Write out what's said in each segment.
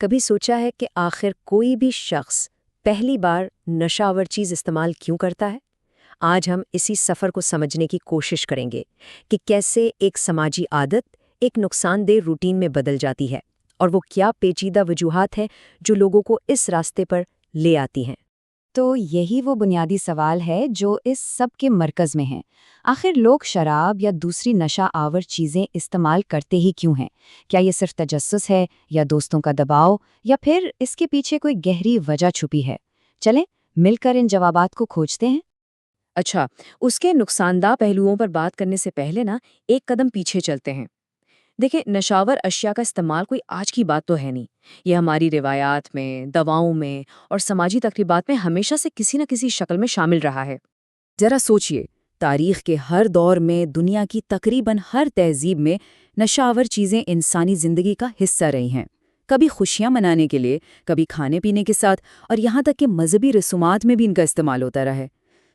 کبھی سوچا ہے کہ آخر کوئی بھی شخص پہلی بار نشہ آور چیز استعمال کیوں کرتا ہے؟ آج ہم اسی سفر کو سمجھنے کی کوشش کریں گے کہ کیسے ایک سماجی عادت ایک نقصان دہ روٹین میں بدل جاتی ہے، اور وہ کیا پیچیدہ وجوہات ہیں جو لوگوں کو اس راستے پر لے آتی ہیں۔ تو یہی وہ بنیادی سوال ہے جو اس سب کے مرکز میں ہے۔ آخر لوگ شراب یا دوسری نشہ آور چیزیں استعمال کرتے ہی کیوں ہیں؟ کیا یہ صرف تجسس ہے، یا دوستوں کا دباؤ، یا پھر اس کے پیچھے کوئی گہری وجہ چھپی ہے؟ چلیں مل کر ان جوابات کو کھوجتے ہیں۔ اچھا، اس کے نقصان دہ پہلوؤں پر بات کرنے سے پہلے ایک قدم پیچھے چلتے ہیں۔ دیکھیں، نشاور اشیاء کا استعمال کوئی آج کی بات تو ہے نہیں۔ یہ ہماری روایات میں، دواؤں میں اور سماجی تقریبات میں ہمیشہ سے کسی نہ کسی شکل میں شامل رہا ہے۔ ذرا سوچئے، تاریخ کے ہر دور میں دنیا کی تقریباً ہر تہذیب میں نشاور چیزیں انسانی زندگی کا حصہ رہی ہیں۔ کبھی خوشیاں منانے کے لیے، کبھی کھانے پینے کے ساتھ، اور یہاں تک کہ مذہبی رسومات میں بھی ان کا استعمال ہوتا رہا ہے۔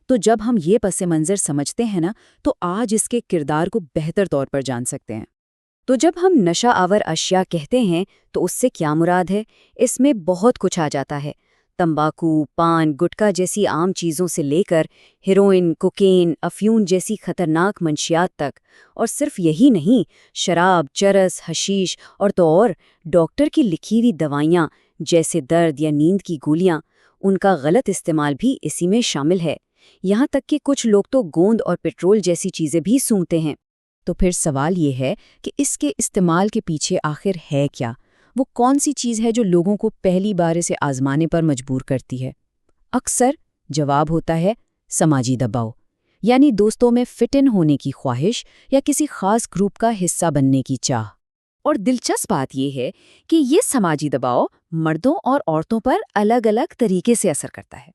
تو جب ہم یہ پس منظر سمجھتے ہیں تو آج اس کے کردار کو بہتر طور پر جان سکتے ہیں۔ تو جب ہم نشہ آور اشیاء کہتے ہیں تو اس سے کیا مراد ہے؟ اس میں بہت کچھ آ جاتا ہے۔ تمباکو، پان، گٹکا جیسی عام چیزوں سے لے کر ہیروئن، کوکین، افیون جیسی خطرناک منشیات تک، اور صرف یہی نہیں، شراب، چرس، حشیش اور تو اور ڈاکٹر کی لکھی ہوئی دوائیاں جیسے درد یا نیند کی گولیاں، ان کا غلط استعمال بھی اسی میں شامل ہے۔ یہاں تک کہ کچھ لوگ تو گوند اور پیٹرول جیسی چیزیں بھی سونگھتے ہیں۔ تو پھر سوال یہ ہے کہ اس کے استعمال کے پیچھے آخر ہے کیا؟ وہ کون سی چیز ہے جو لوگوں کو پہلی بار اسے آزمانے پر مجبور کرتی ہے؟ اکثر جواب ہوتا ہے سماجی دباؤ، یعنی دوستوں میں فٹ ان ہونے کی خواہش یا کسی خاص گروپ کا حصہ بننے کی چاہ۔ اور دلچسپ بات یہ ہے کہ یہ سماجی دباؤ مردوں اور عورتوں پر الگ الگ طریقے سے اثر کرتا ہے۔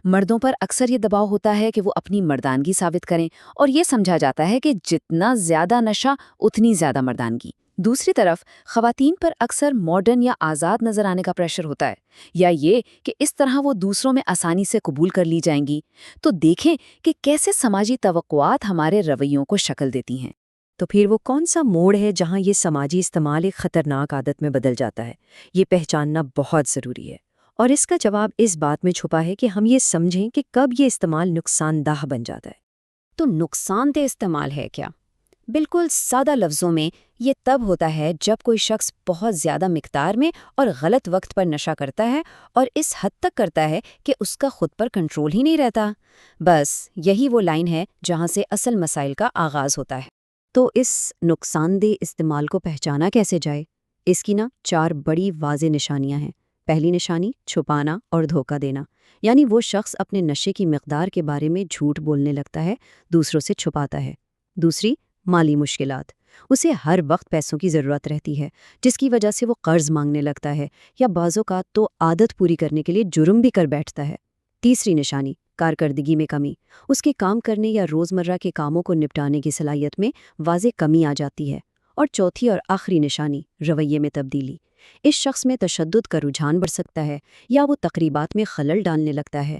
مردوں پر اکثر یہ دباؤ ہوتا ہے کہ وہ اپنی مردانگی ثابت کریں، اور یہ سمجھا جاتا ہے کہ جتنا زیادہ نشہ اتنی زیادہ مردانگی۔ دوسری طرف خواتین پر اکثر ماڈرن یا آزاد نظر آنے کا پریشر ہوتا ہے، یا یہ کہ اس طرح وہ دوسروں میں آسانی سے قبول کر لی جائیں گی۔ تو دیکھیں کہ کیسے سماجی توقعات ہمارے رویوں کو شکل دیتی ہیں۔ تو پھر وہ کون سا موڑ ہے جہاں یہ سماجی استعمال ایک خطرناک عادت میں بدل جاتا ہے؟ یہ پہچاننا بہت ضروری ہے، اور اس کا جواب اس بات میں چھپا ہے کہ ہم یہ سمجھیں کہ کب یہ استعمال نقصان دہ بن جاتا ہے۔ تو نقصان دہ استعمال ہے کیا؟ بالکل سادہ لفظوں میں یہ تب ہوتا ہے جب کوئی شخص بہت زیادہ مقدار میں اور غلط وقت پر نشہ کرتا ہے، اور اس حد تک کرتا ہے کہ اس کا خود پر کنٹرول ہی نہیں رہتا۔ بس یہی وہ لائن ہے جہاں سے اصل مسائل کا آغاز ہوتا ہے۔ تو اس نقصان دہ استعمال کو پہچانا کیسے جائے؟ اس کی 4 بڑی واضح نشانیاں ہیں۔ پہلی نشانی چھپانا اور دھوکہ دینا، یعنی وہ شخص اپنے نشے کی مقدار کے بارے میں جھوٹ بولنے لگتا ہے، دوسروں سے چھپاتا ہے۔ دوسری، مالی مشکلات، اسے ہر وقت پیسوں کی ضرورت رہتی ہے، جس کی وجہ سے وہ قرض مانگنے لگتا ہے، یا بعض اوقات تو عادت پوری کرنے کے لیے جرم بھی کر بیٹھتا ہے۔ تیسری نشانی، کارکردگی میں کمی، اس کے کام کرنے یا روزمرہ کے کاموں کو نپٹانے کی صلاحیت میں واضح کمی آ جاتی ہے۔ اور چوتھی اور آخری نشانی، رویے میں تبدیلی، اس شخص میں تشدد کا رجحان بڑھ سکتا ہے، یا وہ تقریبات میں خلل ڈالنے لگتا ہے۔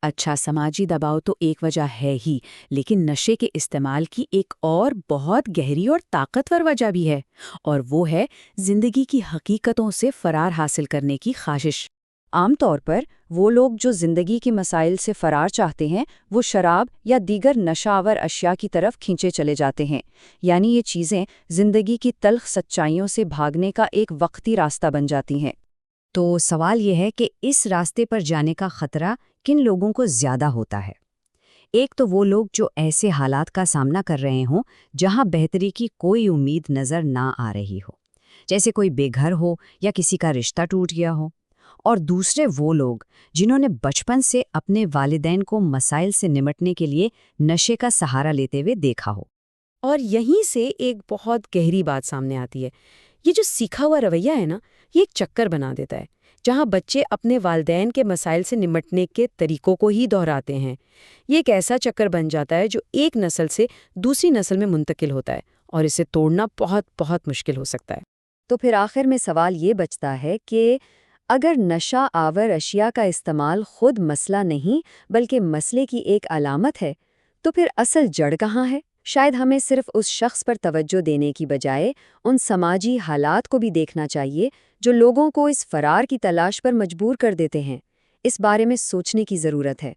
اچھا، سماجی دباؤ تو ایک وجہ ہے ہی، لیکن نشے کے استعمال کی ایک اور بہت گہری اور طاقتور وجہ بھی ہے، اور وہ ہے زندگی کی حقیقتوں سے فرار حاصل کرنے کی خواہش۔ عام طور پر وہ لوگ جو زندگی کے مسائل سے فرار چاہتے ہیں، وہ شراب یا دیگر نشہ آور اشیاء کی طرف کھینچے چلے جاتے ہیں، یعنی یہ چیزیں زندگی کی تلخ سچائیوں سے بھاگنے کا ایک وقتی راستہ بن جاتی ہیں۔ تو سوال یہ ہے کہ اس راستے پر جانے کا خطرہ کن لوگوں کو زیادہ ہوتا ہے؟ ایک تو وہ لوگ جو ایسے حالات کا سامنا کر رہے ہوں جہاں بہتری کی کوئی امید نظر نہ آ رہی ہو، جیسے کوئی بے گھر ہو یا کسی کا رشتہ ٹوٹ گیا ہو۔ اور دوسرے وہ لوگ جنہوں نے بچپن سے اپنے والدین کو مسائل سے نمٹنے کے لیے نشے کا سہارا لیتے ہوئے دیکھا ہو۔ اور یہیں سے ایک بہت گہری بات سامنے آتی ہے۔ یہ جو سیکھا ہوا رویہ ہے یہ ایک چکر بنا دیتا ہے، جہاں بچے اپنے والدین کے مسائل سے نمٹنے کے طریقوں کو ہی دہراتے ہیں۔ یہ ایک ایسا چکر بن جاتا ہے جو ایک نسل سے دوسری نسل میں منتقل ہوتا ہے، اور اسے توڑنا بہت بہت مشکل ہو سکتا ہے۔ تو پھر آخر میں سوال یہ بچتا ہے کہ اگر نشہ آور اشیاء کا استعمال خود مسئلہ نہیں بلکہ مسئلے کی ایک علامت ہے، تو پھر اصل جڑ کہاں ہے؟ شاید ہمیں صرف اس شخص پر توجہ دینے کی بجائے ان سماجی حالات کو بھی دیکھنا چاہیے جو لوگوں کو اس فرار کی تلاش پر مجبور کر دیتے ہیں۔ اس بارے میں سوچنے کی ضرورت ہے۔